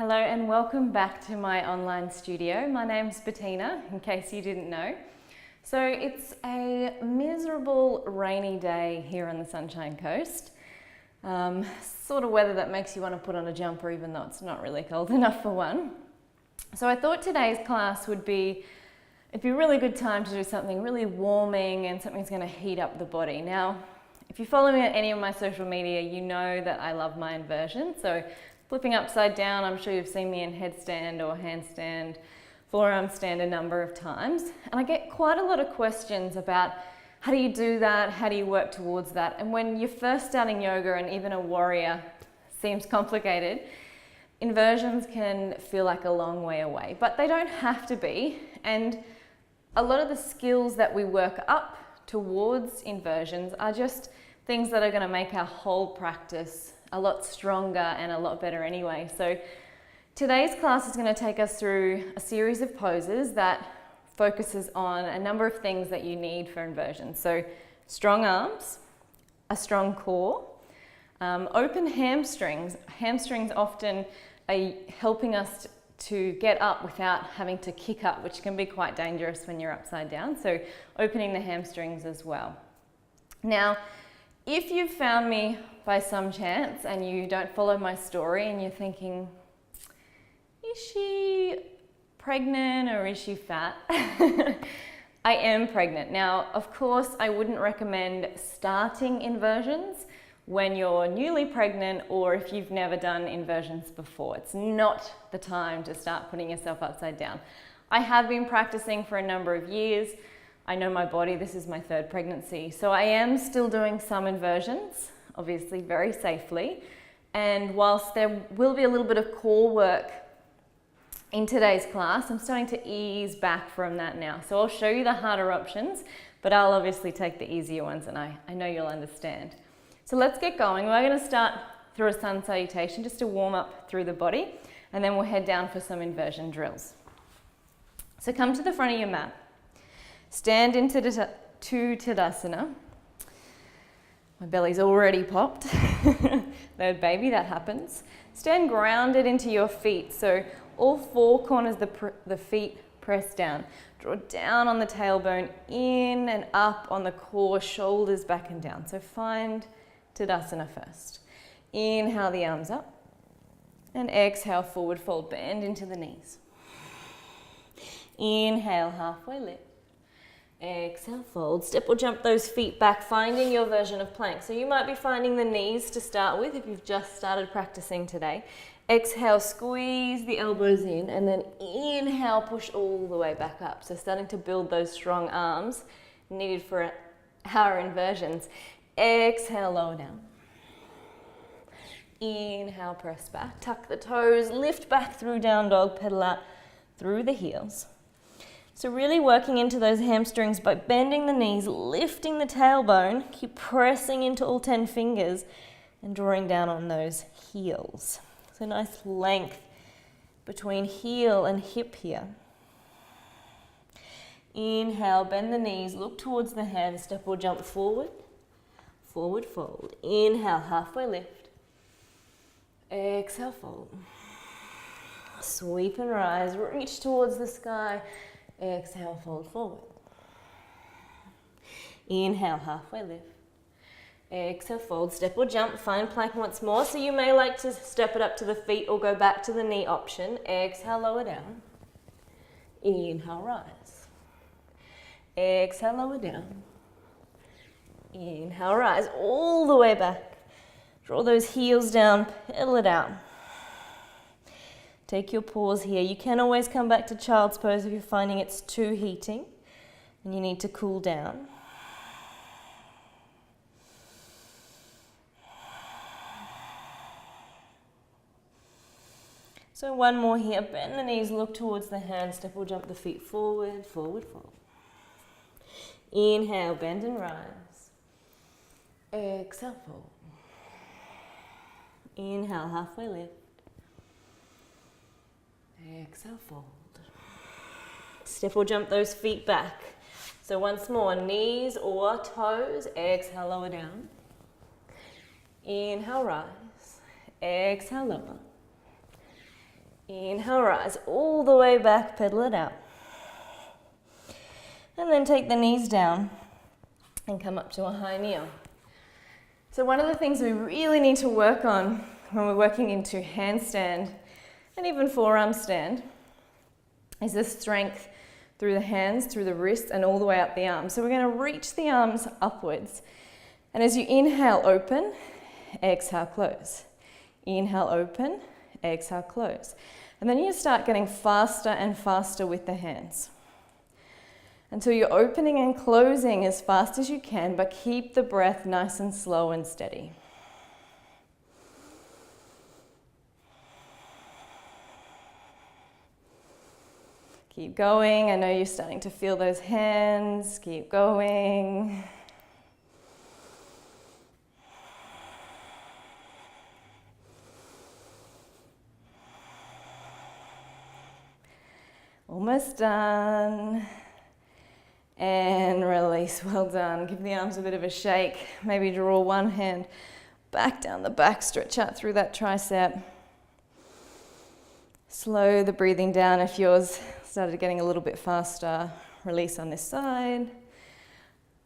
Hello and welcome back to my online studio. My name's Bettina, in case you didn't know. So it's a miserable rainy day here on the Sunshine Coast. Sort of weather that makes you want to put on a jumper even though it's not really cold enough for one. So I thought today's class it'd be a really good time to do something really warming and something that's going to heat up the body. Now, if you follow me on any of my social media, you know that I love my inversion. So flipping upside down, I'm sure you've seen me in headstand or handstand, forearm stand a number of times. And I get quite a lot of questions about how do you do that? How do you work towards that? And when you're first starting yoga and even a warrior seems complicated, inversions can feel like a long way away, but they don't have to be. And a lot of the skills that we work up towards inversions are just things that are going to make our whole practice a lot stronger and a lot better anyway. So today's class is going to take us through a series of poses that focuses on a number of things that you need for inversion. So strong arms, a strong core, open hamstrings. Hamstrings often are helping us to get up without having to kick up, which can be quite dangerous when you're upside down. So opening the hamstrings as well. Now, if you've found me by some chance and you don't follow my story and you're thinking, is she pregnant or is she fat? I am pregnant. Now, of course, I wouldn't recommend starting inversions when you're newly pregnant or if you've never done inversions before. It's not the time to start putting yourself upside down. I have been practicing for a number of years. I know my body, this is my third pregnancy. So I am still doing some inversions, obviously very safely. And whilst there will be a little bit of core work in today's class, I'm starting to ease back from that now. So I'll show you the harder options, but I'll obviously take the easier ones and I know you'll understand. So let's get going. We're going to start through a sun salutation just to warm up through the body, and then we'll head down for some inversion drills. So come to the front of your mat. Stand into Tadasana. My belly's already popped. Third baby, that happens. Stand grounded into your feet. So all four corners of the feet press down. Draw down on the tailbone, in and up on the core, shoulders back and down. So find Tadasana first. Inhale the arms up. And exhale, forward fold, bend into the knees. Inhale, halfway lift. Exhale, fold. Step or jump those feet back, finding your version of plank. So you might be finding the knees to start with if you've just started practicing today. Exhale, squeeze the elbows in, and then inhale, push all the way back up. So starting to build those strong arms needed for our inversions. Exhale, lower down. Inhale, press back. Tuck the toes, lift back through down dog, pedal out through the heels. So really working into those hamstrings by bending the knees, lifting the tailbone, keep pressing into all 10 fingers and drawing down on those heels. So nice length between heel and hip here. Inhale, bend the knees, look towards the hands, step or jump forward, forward fold. Inhale, halfway lift. Exhale, fold. Sweep and rise, reach towards the sky. Exhale, fold forward. Inhale, halfway lift. Exhale, fold, step or jump, find plank once more. So you may like to step it up to the feet or go back to the knee option. Exhale, lower down. Inhale, rise. Exhale, lower down. Inhale, rise, all the way back. Draw those heels down, pedal it out. Take your pause here. You can always come back to child's pose if you're finding it's too heating and you need to cool down. So one more here. Bend the knees, look towards the hands, step or jump the feet forward, forward fold. Inhale, bend and rise. Exhale, fold. Inhale, halfway lift. Exhale, fold. Step or jump those feet back. So once more, knees or toes. Exhale, lower down. Inhale, rise. Exhale, lower. Inhale, rise all the way back, pedal it out. And then take the knees down and come up to a high kneel. So one of the things we really need to work on when we're working into handstand and even forearm stand is the strength through the hands, through the wrists, and all the way up the arms. So we're going to reach the arms upwards. And as you inhale, open, exhale, close. Inhale, open, exhale, close. And then you start getting faster and faster with the hands until you're opening and closing as fast as you can, but keep the breath nice and slow and steady. Keep going. I know you're starting to feel those hands. Keep going. Almost done. And release. Well done. Give the arms a bit of a shake. Maybe draw one hand back down the back. Stretch out through that tricep. Slow the breathing down. If yours started getting a little bit faster, release on this side.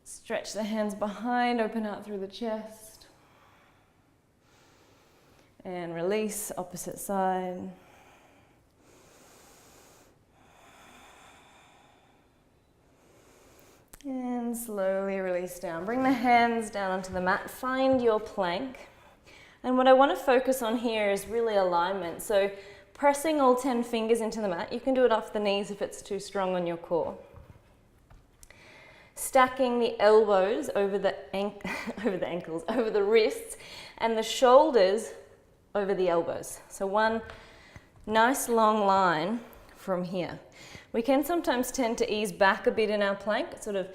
Stretch the hands behind. Open out through the chest. And release. Opposite side. And slowly release down. Bring the hands down onto the mat. Find your plank. And what I want to focus on here is really alignment. So pressing all 10 fingers into the mat. You can do it off the knees if it's too strong on your core. Stacking the elbows over the ankles, over the wrists, and the shoulders over the elbows. So one nice long line from here. We can sometimes tend to ease back a bit in our plank, sort of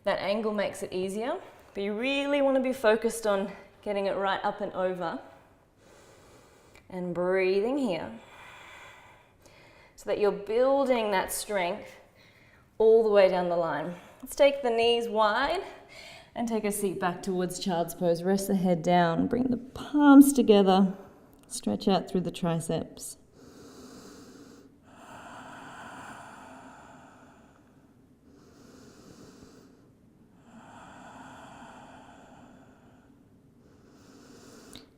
that angle makes it easier, but you really want to be focused on getting it right up and over and breathing here so that you're building that strength all the way down the line. Let's take the knees wide and take a seat back towards child's pose. Rest the head down, bring the palms together, stretch out through the triceps.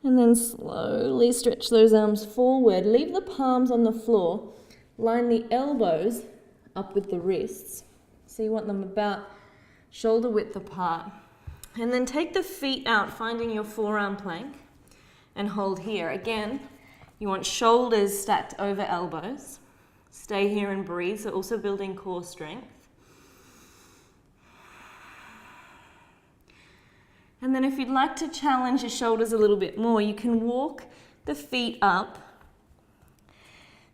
And then slowly stretch those arms forward. Leave the palms on the floor. Line the elbows up with the wrists. So you want them about shoulder width apart. And then take the feet out, finding your forearm plank, and hold here. Again, you want shoulders stacked over elbows. Stay here and breathe, so also building core strength. And then if you'd like to challenge your shoulders a little bit more, you can walk the feet up.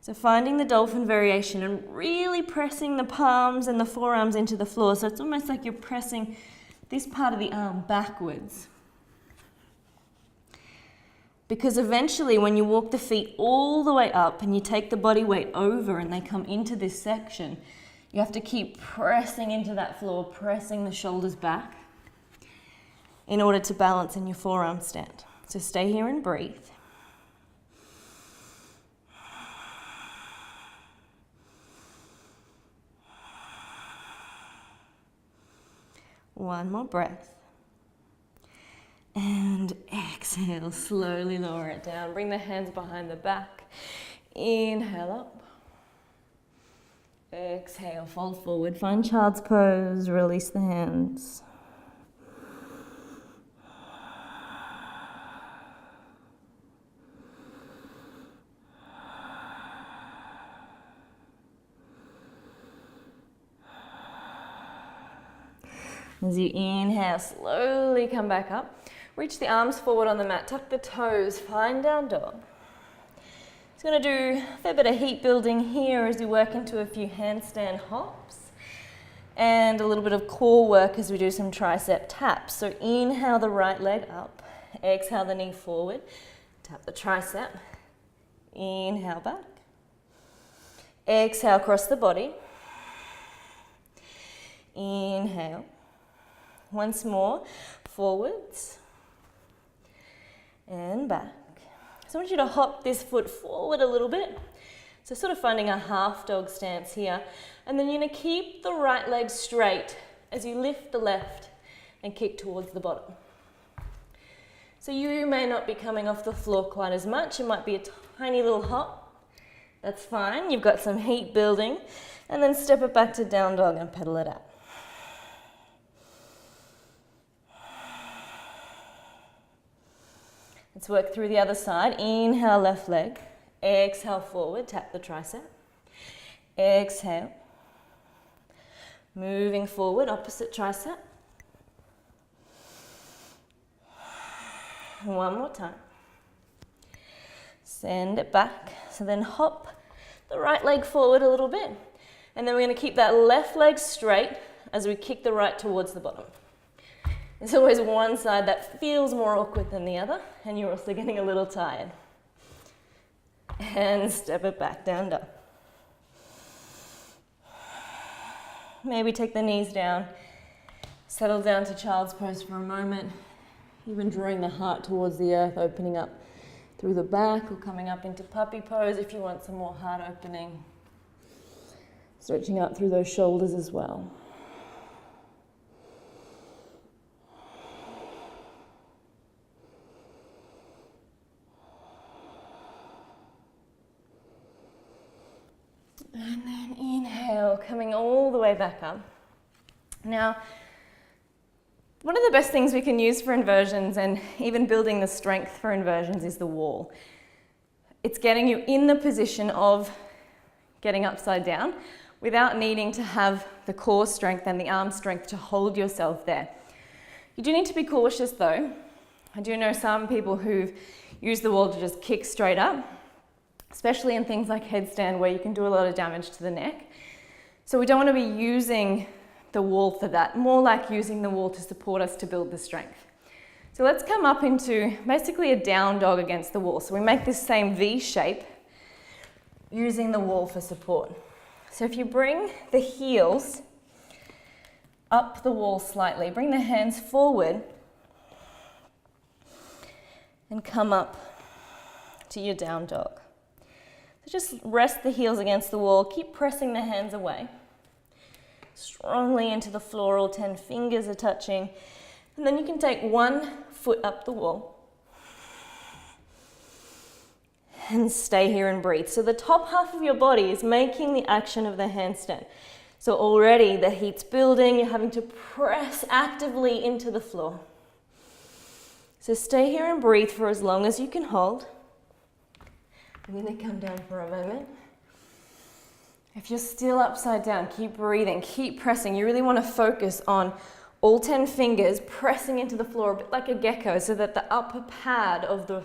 So finding the dolphin variation and really pressing the palms and the forearms into the floor. So it's almost like you're pressing this part of the arm backwards. Because eventually when you walk the feet all the way up and you take the body weight over and they come into this section, you have to keep pressing into that floor, pressing the shoulders back in order to balance in your forearm stand. So stay here and breathe. One more breath. And exhale, slowly lower it down. Bring the hands behind the back. Inhale up. Exhale, fold forward. Find child's pose, release the hands. As you inhale, slowly come back up. Reach the arms forward on the mat, tuck the toes, find down dog. It's going to do a fair bit of heat building here as we work into a few handstand hops and a little bit of core work as we do some tricep taps. So inhale the right leg up, exhale the knee forward, tap the tricep, inhale back, exhale across the body, inhale. Once more, forwards and back. So I want you to hop this foot forward a little bit. So sort of finding a half dog stance here. And then you're going to keep the right leg straight as you lift the left and kick towards the bottom. So you may not be coming off the floor quite as much. It might be a tiny little hop. That's fine. You've got some heat building. And then step it back to down dog and pedal it out. Let's work through the other side. Inhale, left leg. Exhale, forward. Tap the tricep. Exhale. Moving forward, opposite tricep. One more time. Send it back. So then hop the right leg forward a little bit. And then we're going to keep that left leg straight as we kick the right towards the bottom. There's always one side that feels more awkward than the other, and you're also getting a little tired. And step it back, down dog. Maybe take the knees down, settle down to child's pose for a moment, even drawing the heart towards the earth, opening up through the back or coming up into puppy pose if you want some more heart opening. Stretching out through those shoulders as well. And then inhale, coming all the way back up. Now, one of the best things we can use for inversions and even building the strength for inversions is the wall. It's getting you in the position of getting upside down without needing to have the core strength and the arm strength to hold yourself there. You do need to be cautious though. I do know some people who've used the wall to just kick straight up, especially in things like headstand where you can do a lot of damage to the neck. So we don't want to be using the wall for that, more like using the wall to support us to build the strength. So let's come up into basically a down dog against the wall. So we make this same V shape using the wall for support. So if you bring the heels up the wall slightly, bring the hands forward and come up to your down dog. So just rest the heels against the wall, keep pressing the hands away. Strongly into the floor, all 10 fingers are touching. And then you can take one foot up the wall and stay here and breathe. So the top half of your body is making the action of the handstand. So already the heat's building, you're having to press actively into the floor. So stay here and breathe for as long as you can hold. I'm going to come down for a moment. If you're still upside down, keep breathing, keep pressing. You really want to focus on all 10 fingers pressing into the floor, a bit like a gecko, so that the upper pad of the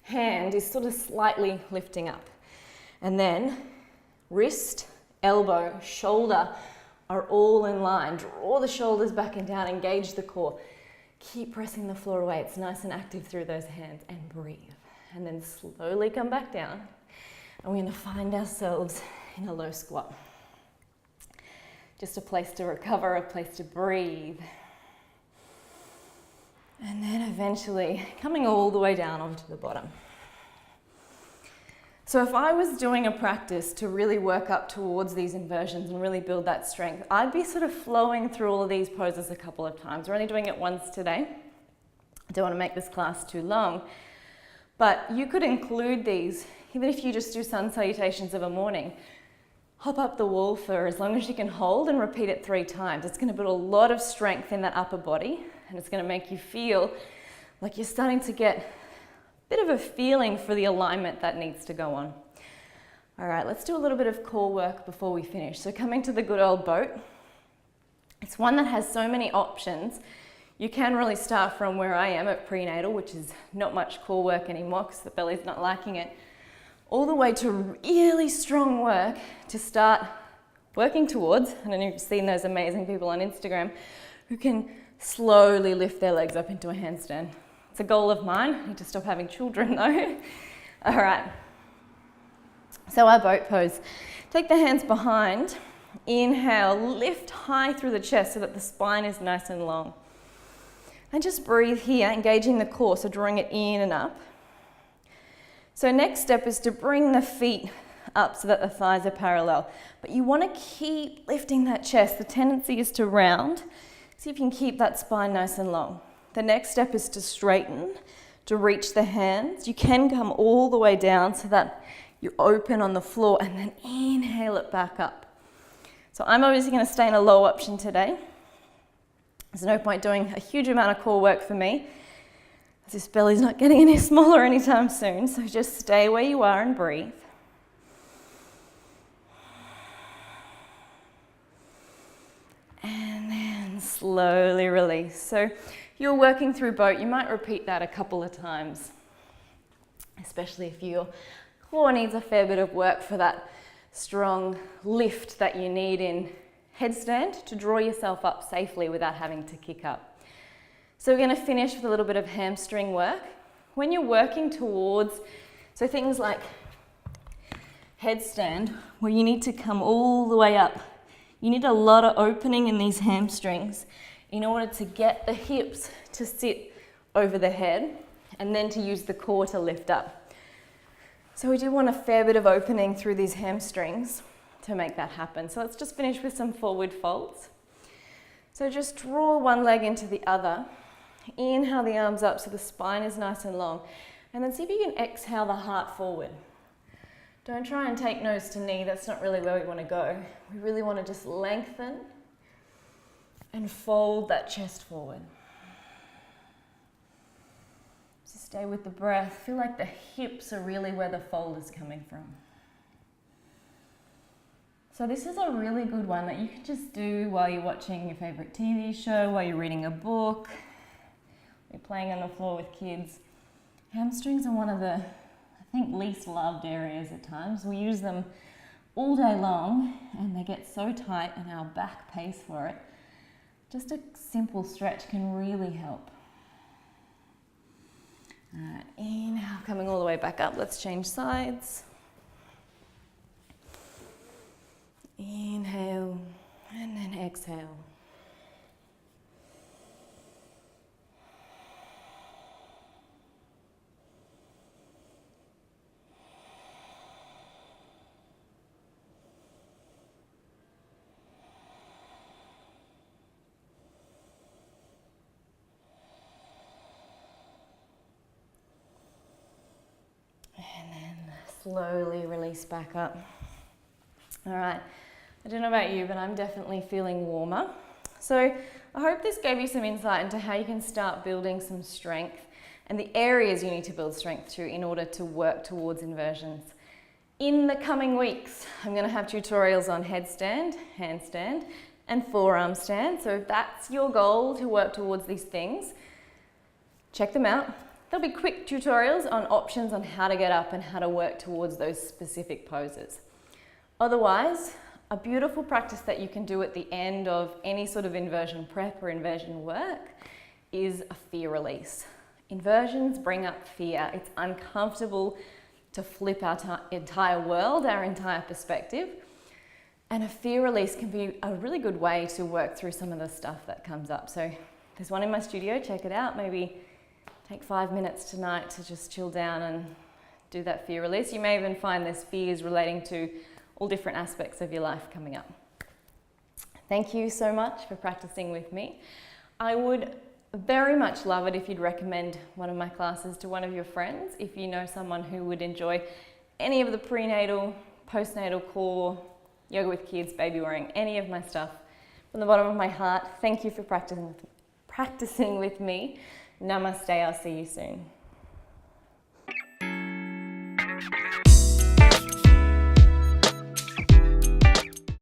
hand is sort of slightly lifting up. And then wrist, elbow, shoulder are all in line. Draw the shoulders back and down, engage the core. Keep pressing the floor away. It's nice and active through those hands, and breathe. And then slowly come back down. And we're going to find ourselves in a low squat. Just a place to recover, a place to breathe. And then eventually coming all the way down onto the bottom. So if I was doing a practice to really work up towards these inversions and really build that strength, I'd be sort of flowing through all of these poses a couple of times. We're only doing it once today. I don't want to make this class too long. But you could include these, even if you just do sun salutations of a morning. Hop up the wall for as long as you can hold and repeat it 3 times. It's going to build a lot of strength in that upper body, and it's going to make you feel like you're starting to get a bit of a feeling for the alignment that needs to go on. All right, let's do a little bit of core work before we finish. So coming to the good old boat. It's one that has so many options. You can really start from where I am at prenatal, which is not much core work anymore because the belly's not liking it, all the way to really strong work to start working towards. I don't know if you've seen those amazing people on Instagram who can slowly lift their legs up into a handstand. It's a goal of mine. I need to stop having children though. All right. So our boat pose. Take the hands behind. Inhale, lift high through the chest so that the spine is nice and long. And just breathe here, engaging the core, so drawing it in and up. So next step is to bring the feet up so that the thighs are parallel. But you want to keep lifting that chest. The tendency is to round. See if you can keep that spine nice and long. The next step is to straighten, to reach the hands. You can come all the way down so that you open on the floor and then inhale it back up. So I'm obviously going to stay in a low option today. There's no point doing a huge amount of core work for me, as this belly's not getting any smaller anytime soon. So just stay where you are and breathe. And then slowly release. So if you're working through boat, you might repeat that a couple of times, especially if your core needs a fair bit of work for that strong lift that you need in headstand to draw yourself up safely without having to kick up. So we're going to finish with a little bit of hamstring work. When you're working towards, so things like headstand, where you need to come all the way up, you need a lot of opening in these hamstrings in order to get the hips to sit over the head and then to use the core to lift up. So we do want a fair bit of opening through these hamstrings to make that happen. So let's just finish with some forward folds. So just draw one leg into the other. Inhale the arms up so the spine is nice and long. And then see if you can exhale the heart forward. Don't try and take nose to knee, that's not really where we want to go. We really want to just lengthen and fold that chest forward. So stay with the breath. Feel like the hips are really where the fold is coming from. So this is a really good one that you can just do while you're watching your favorite TV show, while you're reading a book, you're playing on the floor with kids. Hamstrings are one of the least loved areas at times. We use them all day long and they get so tight and our back pays for it. Just a simple stretch can really help. Alright, inhale, coming all the way back up. Let's change sides. Inhale and then exhale. Slowly release back up. All right, I don't know about you, but I'm definitely feeling warmer. So I hope this gave you some insight into how you can start building some strength and the areas you need to build strength to in order to work towards inversions. In the coming weeks, I'm going to have tutorials on headstand, handstand, and forearm stand. So if that's your goal to work towards these things, check them out. There'll be quick tutorials on options on how to get up and how to work towards those specific poses. Otherwise, a beautiful practice that you can do at the end of any sort of inversion prep or inversion work is a fear release. Inversions bring up fear. It's uncomfortable to flip our entire world, our entire perspective. And a fear release can be a really good way to work through some of the stuff that comes up. So there's one in my studio, check it out. Maybe take 5 minutes tonight to just chill down and do that fear release. You may even find there's fears relating to all different aspects of your life coming up. Thank you so much for practicing with me. I would very much love it if you'd recommend one of my classes to one of your friends, if you know someone who would enjoy any of the prenatal, postnatal core, yoga with kids, baby wearing, any of my stuff. From the bottom of my heart, thank you for practicing with me. Namaste, I'll see you soon.